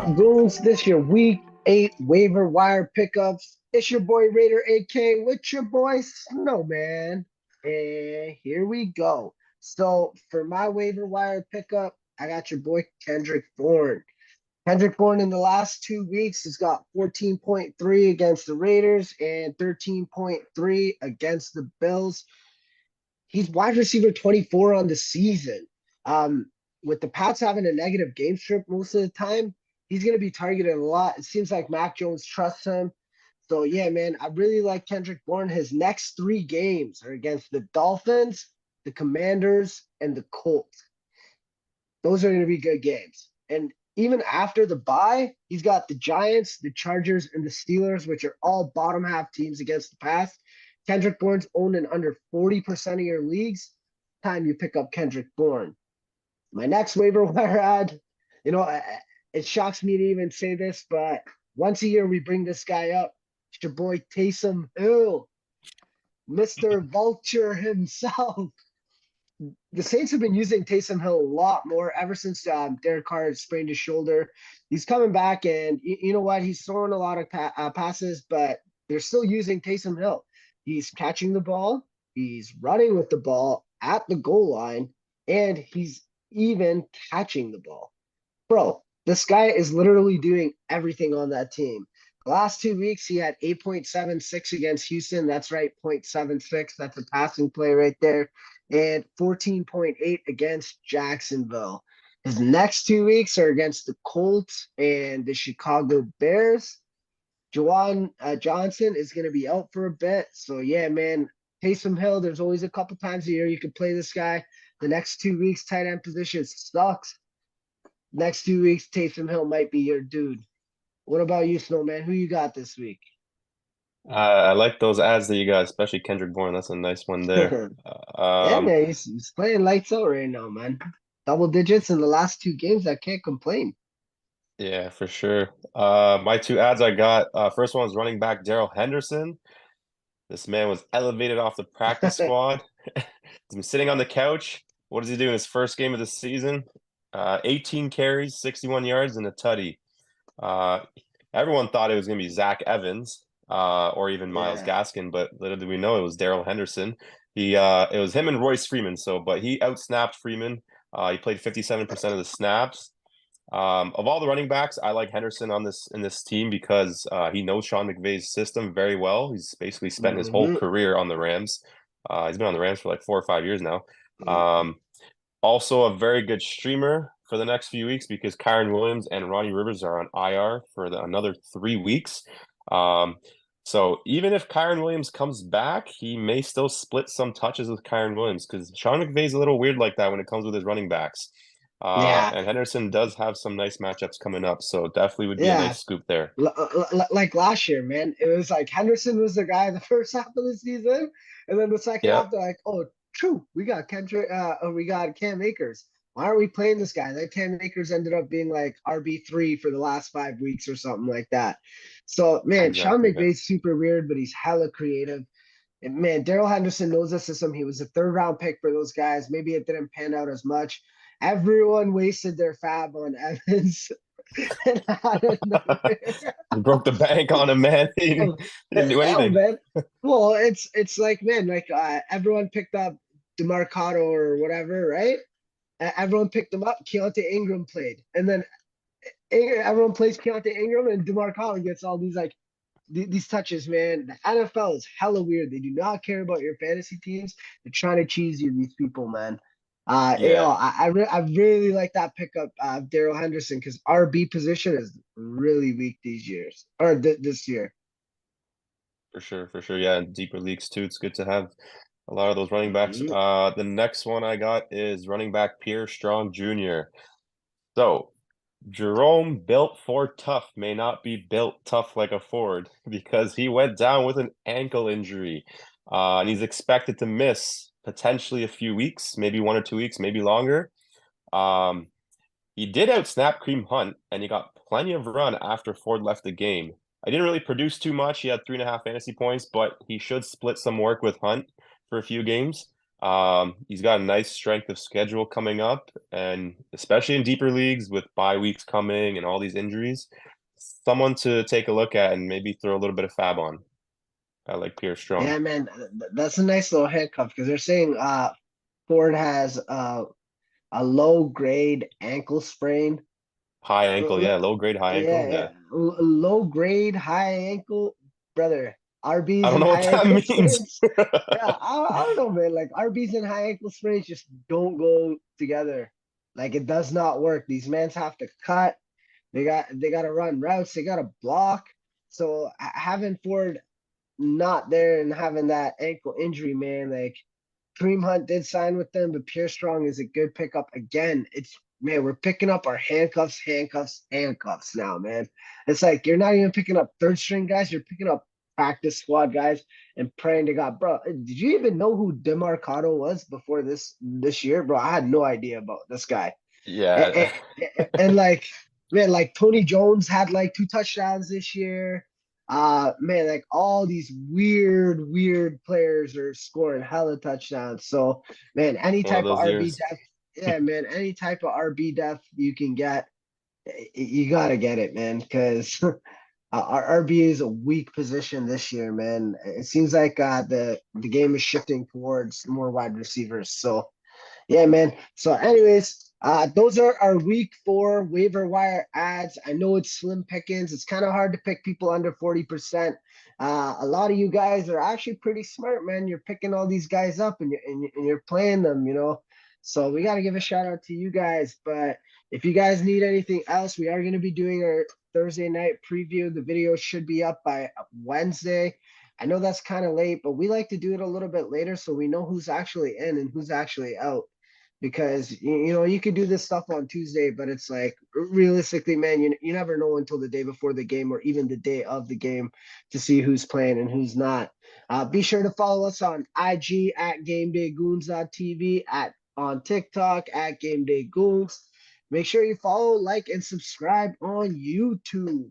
up, Goons? This your week 8 waiver wire pickups. It's your boy Raider AK with your boy Snowman. And here we go. So for my waiver wire pickup, I got your boy Kendrick Bourne. Kendrick Bourne in the last 2 weeks has got 14.3 against the Raiders and 13.3 against the Bills. He's wide receiver 24 on the season. Um, with the Pats having a negative game script most of the time, he's going to be targeted a lot. It seems like Mac Jones trusts him. So, yeah, man, I really like Kendrick Bourne. His next 3 games are against the Dolphins, the Commanders, and the Colts. Those are going to be good games. And even after the bye, he's got the Giants, the Chargers, and the Steelers, which are all bottom half teams against the pass. Kendrick Bourne's owned in under 40% of your leagues. Time you pick up Kendrick Bourne. My next waiver wire ad, you know, it shocks me to even say this, but once a year we bring this guy up. It's your boy Taysom Hill, Mr. Vulture himself. The Saints have been using Taysom Hill a lot more ever since Derek Carr sprained his shoulder. He's coming back, and you know what? He's throwing a lot of passes, but they're still using Taysom Hill. He's catching the ball, he's running with the ball at the goal line, and he's even catching the ball. Bro, this guy is literally doing everything on that team. The last 2 weeks, he had 8.76 against Houston. That's right, 0.76. That's a passing play right there. And 14.8 against Jacksonville. His next 2 weeks are against the Colts and the Chicago Bears. Juwan Johnson is going to be out for a bit. So, yeah, man, Taysom Hill, there's always a couple times a year you can play this guy. The next 2 weeks, tight end position sucks. Next 2 weeks, Taysom Hill might be your dude. What about you, Snowman? Who you got this week? I like those ads that you got, especially Kendrick Bourne. That's a nice one there. Yeah, Um, man, he's playing lights out right now, man. Double digits in the last 2 games. I can't complain. yeah, for sure. My two ads I got. First one was running back Daryl Henderson. This man was elevated off the practice squad. He's been sitting on the couch. What does he do in his first game of the season? 18 carries, 61 yards, and a tutty. Uh, Everyone thought it was going to be Zach Evans, or even Miles Yeah. Gaskin, but little did we know it was Daryl Henderson. It was him and Royce Freeman. But he outsnapped Freeman. He played 57% of the snaps. Of all the running backs, I like Henderson on this in this team because he knows Sean McVay's system very well. He's basically spent his whole Mm-hmm. career on the Rams. He's been on the Rams for like 4 or 5 years now. Um, Also, a very good streamer for the next few weeks because Kyron Williams and Ronnie Rivers are on IR for another 3 weeks. Um, so even if Kyron Williams comes back, he may still split some touches with Kyron Williams because Sean McVay's a little weird like that when it comes with his running backs. Yeah. And Henderson does have some nice matchups coming up, so definitely would be a Yeah. nice scoop there. Like last year, man. It was like Henderson was the guy the first half of the season, and then the second half Yep, they're like, oh, true, we got Kendrick, we got Cam Akers. Why aren't we playing this guy? Then Cam Akers ended up being like RB3 for the last 5 weeks or something like that. So, man, Sean exactly. Yeah. McVay's super weird, but he's hella creative. And man, Daryl Henderson knows the system. He was a third round pick for those guys. Maybe it didn't pan out as much. Everyone wasted their fab on Evans. And out of nowhere, He broke the bank on him, man. oh, He didn't do oh, anything. man. Well, it's like, man, like everyone picked up DeMarcado or whatever, right? Everyone picked him up. Keontae Ingram played, and then everyone plays Keontae Ingram, and DeMarcado gets all these like these touches. Man, the NFL is hella weird. They do not care about your fantasy teams. They're trying to cheese you. These people, man. Yeah, I really like that pickup, Daryl Henderson, because RB position is really weak these years or this year. for sure, for sure. Yeah, in deeper leagues too. It's good to have a lot of those running backs. Mhm. The next one I got is running back Pierre Strong Jr. So Jerome built Ford tough may not be built tough like a Ford because he went down with an ankle injury. And he's expected to miss potentially a few weeks, maybe 1 or 2 weeks, maybe longer. Um, he did outsnap Kareem Hunt, and he got plenty of run after Ford left the game. I didn't really produce too much. He had 3.5 fantasy points, but he should split some work with Hunt for a few games. He's got a nice strength of schedule coming up, and especially in deeper leagues with bye weeks coming and all these injuries, someone to take a look at and maybe throw a little bit of fab on. I like Pierce Strong. Yeah, man, that's a nice little handcuff because they're saying Ford has a low grade ankle sprain. High ankle, L- yeah, low grade high ankle, Yeah, yeah. yeah. Low grade high ankle, brother. I RBs don't and know what high that ankle means. sprains. Yeah, I don't know, man. Like RBs and high ankle sprains just don't go together. Like it does not work. These mans have to cut. They got to run routes. They got to block. So having Ford not there and having that ankle injury, man, like Kareem Hunt did sign with them, but Pierre Strong is a good pickup. Again, it's man, we're picking up our handcuffs, handcuffs, handcuffs now, man. It's like you're not even picking up third string guys, you're picking up practice squad guys and praying to God, bro. Did you even know who Demarcado was before this year, bro? I had no idea about this guy. And, Yeah. and like man, like Tony Jones had like 2 touchdowns this year. Man, like all these weird players are scoring hella touchdowns. So man, any It's one of type of those RB years. depth, yeah, man, any type of RB depth you can get, you gotta get it, man, because our RB is a weak position this year, man. It seems like the game is shifting towards more wide receivers. So yeah, man. So, anyways, those are our week 4 waiver wire ads. I know it's slim pickings. It's kind of hard to pick people under 40%. A lot of you guys are actually pretty smart, man. You're picking all these guys up and you're playing them, you know. So we got to give a shout out to you guys. But if you guys need anything else, we are going to be doing our Thursday night preview. The video should be up by Wednesday. I know that's kind of late, but we like to do it a little bit later so we know who's actually in and who's actually out because you know you could do this stuff on Tuesday, but it's like realistically, man, you never know until the day before the game or even the day of the game to see who's playing and who's not. Be sure to follow us on IG at Game Day Goons TV, at on TikTok at Game Day Goons. Make sure you follow, like, and subscribe on YouTube.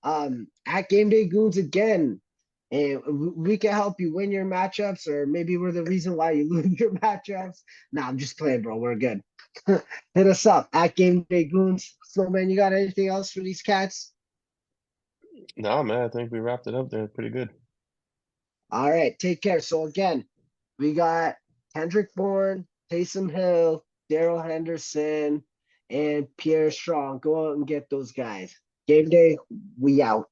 At Game Day Goons again. And we can help you win your matchups, or maybe we're the reason why you lose your matchups. Nah, I'm just playing, bro. We're good. Hit us up at Game Day Goons. Snowman, you got anything else for these cats? No, man, I think we wrapped it up there pretty good. All right, take care. So again, we got Kendrick Bourne, Taysom Hill, Daryl Henderson, and Pierre Strong. Go out and get those guys. Game day, we out.